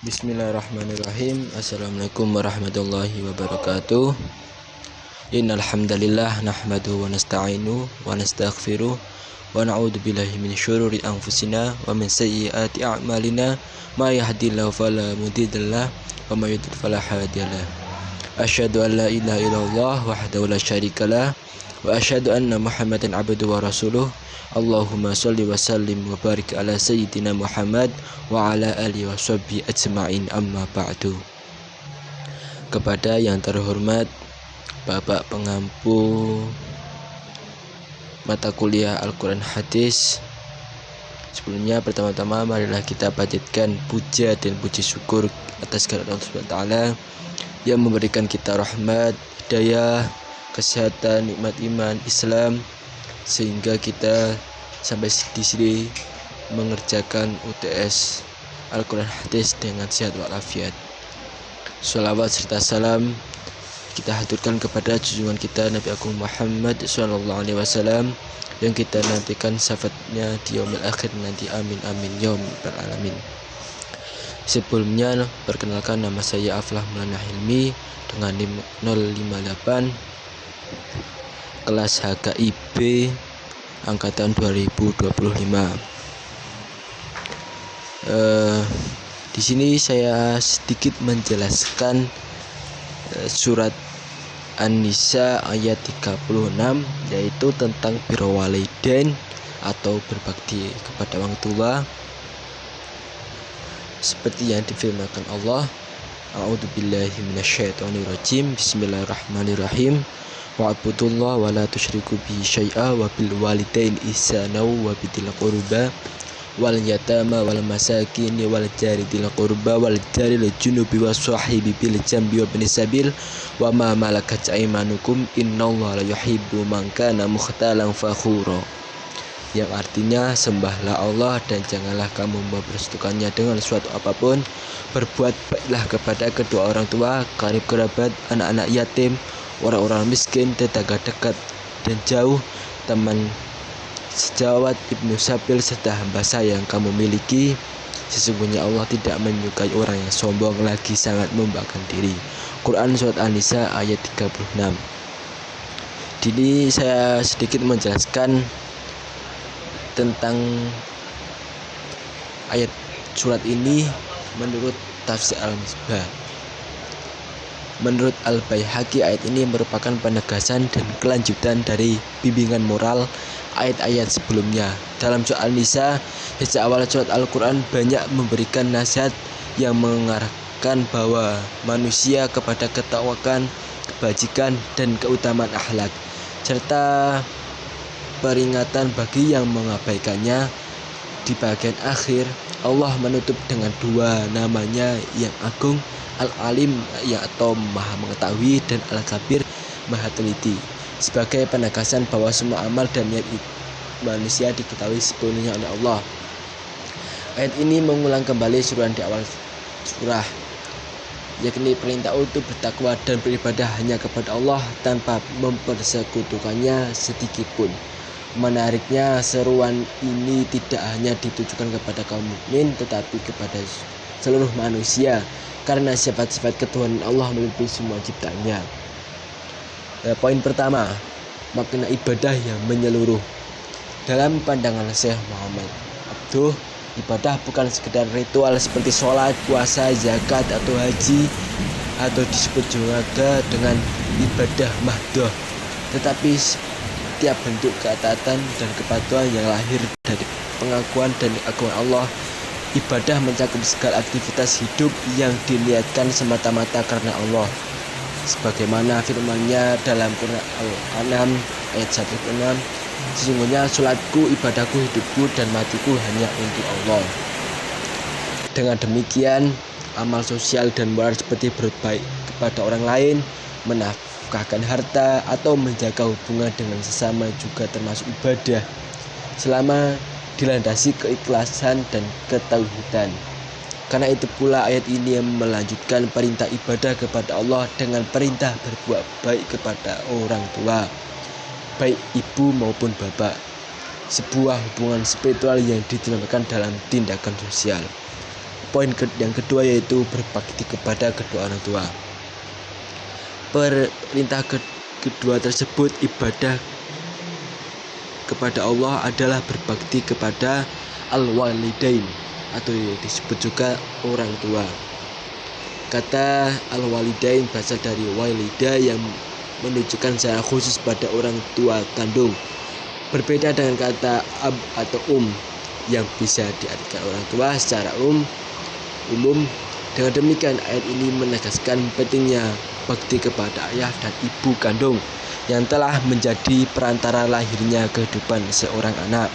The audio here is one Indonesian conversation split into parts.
Bismillahirrahmanirrahim. Assalamualaikum warahmatullahi wabarakatuh. Innal hamdalillah nahmaduhu wa nasta'inu wa nastaghfiruh wa na'udzu billahi min syururi anfusina wa min sayyiati a'malina may yahdihillahu fala mudhillalah wa may yudhlil fala hadiyalah. Asyhadu an la ilaha illallah wahdahu la syarikalah wa asyhadu anna Muhammadan abduhu wa rasuluh. Allahumma sholli wa sallim wa barik ala sayyidina Muhammad wa ala alihi wa sahbihi ajma'in, amma ba'du. Kepada yang terhormat Bapak pengampu mata kuliah Al-Quran Hadis, sebelumnya pertama-tama marilah kita panjatkan puja dan puji syukur atas kehadirat Allah Subhanahu wa taala yang memberikan kita rahmat, hidayah, kesehatan, nikmat iman, Islam, sehingga kita sampai di sini mengerjakan UTS Al-Quran Hadis dengan sehat walafiat. Sholawat serta salam kita haturkan kepada junjungan kita Nabi Agung Muhammad SAW yang kita nantikan syafaatnya di yaumil akhir nanti. Amin amin ya rabbal alamin. Sebelumnya perkenalkan, nama saya Aflah Maulana Hilmi dengan NIM 058 kelas HKIB angkatan 2025. Di sini saya sedikit menjelaskan surat An-Nisa ayat 36, yaitu tentang birrul walidain atau berbakti kepada orang tua, seperti yang difirmankan Allah, a'udzubillahi minasyaitonirrajim, bismillahirrahmanirrahim, wa'budullaha wa la tusyriku bihi syai'a wa bil walidain ihsana wa bidil qurba wal yatama wal masakin wal jari dil qurba wal jari lil junubi was sahibi bil jambi wa bin sabil wa ma malakat aymanukum innallaha la yuhibbu man kana mukhtalan fakhura, yang artinya sembahlah Allah dan janganlah kamu mempersekutukannya dengan suatu apapun. Berbuat baiklah kepada kedua orang tua, karib kerabat, anak-anak yatim, orang-orang miskin, tetangga dekat dan jauh, teman sejawat, ibnu sabil, serta hamba saya yang kamu miliki. Sesungguhnya Allah tidak menyukai orang yang sombong lagi sangat membanggakan diri. Quran surat An-Nisa ayat 36. Jadi saya sedikit menjelaskan tentang ayat surat ini menurut tafsir Al-Misbah. Menurut Al-Baihaqi, ayat ini merupakan penegasan dan kelanjutan dari bimbingan moral ayat-ayat sebelumnya. Dalam surat An-Nisa, sejak awal surat Al-Quran banyak memberikan nasihat yang mengarahkan bahwa manusia kepada ketakwaan, kebajikan, dan keutamaan akhlak, serta peringatan bagi yang mengabaikannya. Di bagian akhir, Allah menutup dengan dua namanya yang agung, Al-Alim yang atau maha mengetahui, dan Al-Kabir maha teliti, sebagai penegasan bahwa semua amal dan niat manusia diketahui sepenuhnya oleh Allah. Ayat ini mengulang kembali suruhan di awal surah, yakni perintah untuk bertakwa dan beribadah hanya kepada Allah tanpa mempersekutukannya sedikitpun. Menariknya, seruan ini tidak hanya ditujukan kepada kaum mukmin tetapi kepada seluruh manusia, karena sifat-sifat ketuhanan Allah meliputi semua ciptaannya. Poin pertama, makna ibadah yang menyeluruh. Dalam pandangan Syekh Muhammad Abduh, ibadah bukan sekedar ritual seperti sholat, puasa, zakat, atau haji, atau disebut juga dengan ibadah mahdoh, tetapi setiap bentuk ketaatan dan kepatuhan yang lahir dari pengakuan dan keagungan Allah. Ibadah mencakup segala aktivitas hidup yang diniatkan semata-mata karena Allah, sebagaimana firman-Nya dalam Quran Al-An'am ayat 1-6, sesungguhnya sholatku, ibadahku, hidupku, dan matiku hanya untuk Allah. Dengan demikian, amal sosial dan moral seperti berbaik kepada orang lain, menafkahkan harta, atau menjaga hubungan dengan sesama juga termasuk ibadah, selama dilandasi keikhlasan dan ketauhidan. Karena itu pula ayat ini yang melanjutkan perintah ibadah kepada Allah dengan perintah berbuat baik kepada orang tua, baik ibu maupun bapak. Sebuah hubungan spiritual yang ditunjukkan dalam tindakan sosial. yang kedua yaitu berbakti kepada kedua orang tua. Perintah kedua tersebut, ibadah kepada Allah, adalah berbakti kepada al-walidain atau disebut juga orang tua. Kata al-walidain berasal dari walida yang menunjukkan secara khusus pada orang tua kandung. Berbeda dengan kata ab atau yang bisa diartikan orang tua secara umum. Dengan demikian, ayat ini menegaskan pentingnya bakti kepada ayah dan ibu kandung yang telah menjadi perantara lahirnya kehidupan seorang anak.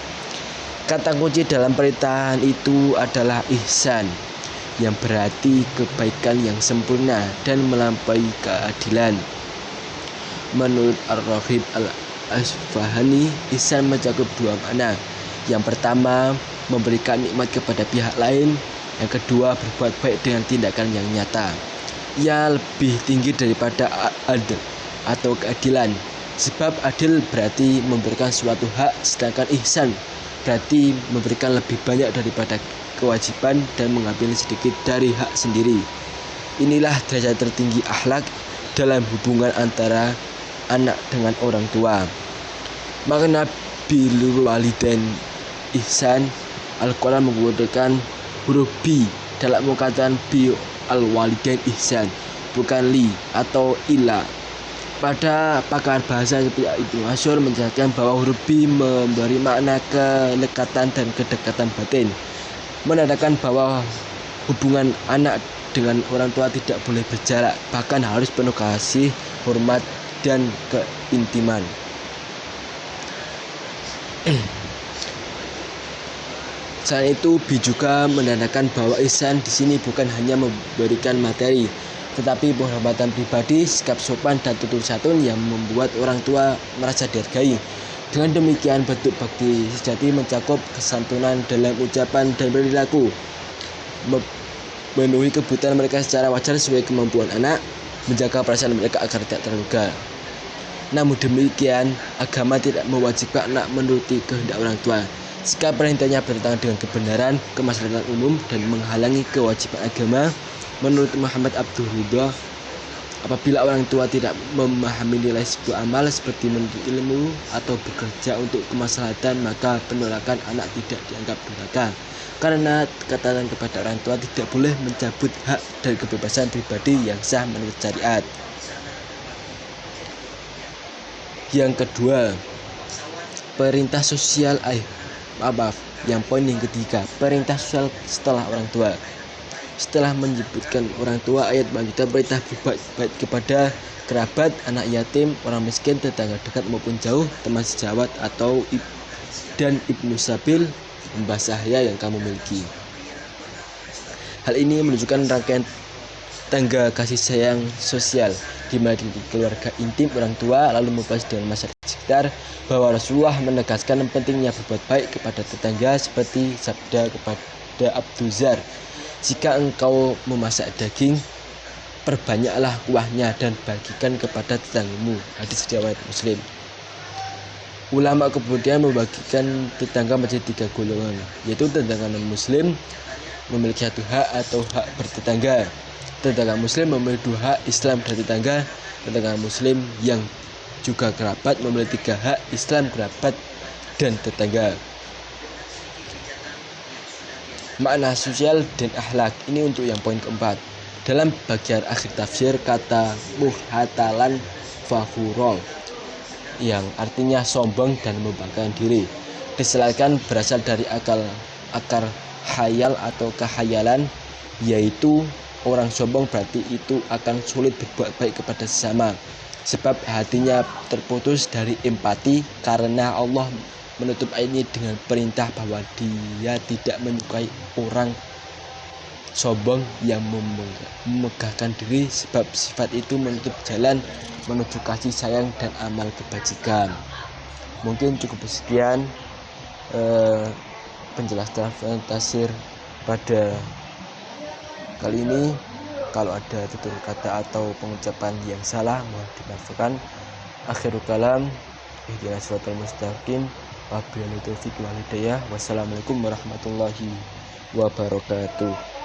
Kata kunci dalam perintahan itu adalah ihsan, yang berarti kebaikan yang sempurna dan melampaui keadilan. Menurut Ar-Raghib Al-Asfahani, ihsan mencakup dua makna. Yang pertama, memberikan nikmat kepada pihak lain. Yang kedua, berbuat baik dengan tindakan yang nyata. Ia lebih tinggi daripada adil atau keadilan. Sebab adil berarti memberikan suatu hak, sedangkan ihsan berarti memberikan lebih banyak daripada kewajiban dan mengambil sedikit dari hak sendiri. Inilah derajat tertinggi akhlak dalam hubungan antara anak dengan orang tua. Makna birrul walidain ihsan, Al-Quran menggunakan huruf bi dalam mengatakan bi al-walidain ihsan, bukan li atau ila. Pada pakar bahasa seperti Ibnu Asyur menjelaskan bahwa huruf bi memberi makna kelekatan dan kedekatan batin, menandakan bahwa hubungan anak dengan orang tua tidak boleh berjarak, bahkan harus penuh kasih, hormat, dan keintiman. Selain itu, bi juga menandakan bahwa ihsan di sini bukan hanya memberikan materi, tetapi penghormatan pribadi, sikap sopan, dan tutur satun yang membuat orang tua merasa dihargai. Dengan demikian, bentuk bakti sejati mencakup kesantunan dalam ucapan dan perilaku, memenuhi kebutuhan mereka secara wajar sesuai kemampuan anak, menjaga perasaan mereka agar tidak terluka. Namun demikian, agama tidak mewajibkan anak menuruti kehendak orang tua. Sikap perintahnya bertentangan dengan kebenaran, kemaslahatan umum, dan menghalangi kewajiban agama. Menurut Muhammad Abdul Ridha, apabila orang tua tidak memahami nilai sebuah amal seperti menuntut ilmu atau bekerja untuk kemaslahatan, maka penolakan anak tidak dianggap durhaka. Karena ketaatan kepada orang tua tidak boleh mencabut hak dan kebebasan pribadi yang sah menurut syariat. Yang kedua, perintah sosial yang poin yang ketiga, perintah sosial setelah orang tua. Setelah menyebutkan orang tua, ayat melanjutkan perintah berbuat baik kepada kerabat, anak yatim, orang miskin, tetangga dekat maupun jauh, teman sejawat atau dan ibnu sabil, hamba sahaya yang kamu miliki. Hal ini menunjukkan rangkaian tangga kasih sayang sosial, di mana keluarga intim orang tua lalu membahas dengan masyarakat sekitar, bahwa Rasulullah menegaskan pentingnya berbuat baik kepada tetangga seperti sabda kepada Abu Dzar, jika engkau memasak daging, perbanyaklah kuahnya dan bagikan kepada tetanggamu. Hadis riwayat Muslim. Ulama kemudian membagikan tetangga menjadi 3 golongan, yaitu tetangga non-muslim memiliki 1 hak atau hak bertetangga, tetangga muslim memiliki 2 hak, Islam dan tetangga, tetangga muslim yang juga kerabat memiliki 3 hak, Islam, kerabat, dan tetangga. Makna sosial dan akhlak ini untuk yang poin keempat. Dalam bagian akhir tafsir, kata muhatalan fakhurol yang artinya sombong dan membanggakan diri diselakan berasal dari akar khayal atau kehayalan, yaitu orang sombong berarti itu akan sulit berbuat baik kepada sesama, sebab hatinya terputus dari empati, karena Allah menutup ayat ini dengan perintah bahwa Dia tidak menyukai orang sombong yang memegahkan diri, sebab sifat itu menutup jalan menuju kasih sayang dan amal kebajikan. Mungkin cukup sekian penjelasan tafsir pada kali ini. Kalau ada tutur kata atau pengucapan yang salah, mohon dimaafkan. Akhirul kalam, ihdinas siratal mustaqim, wabillahi taufiq wal hidayah. Wassalamualaikum warahmatullahi wabarakatuh.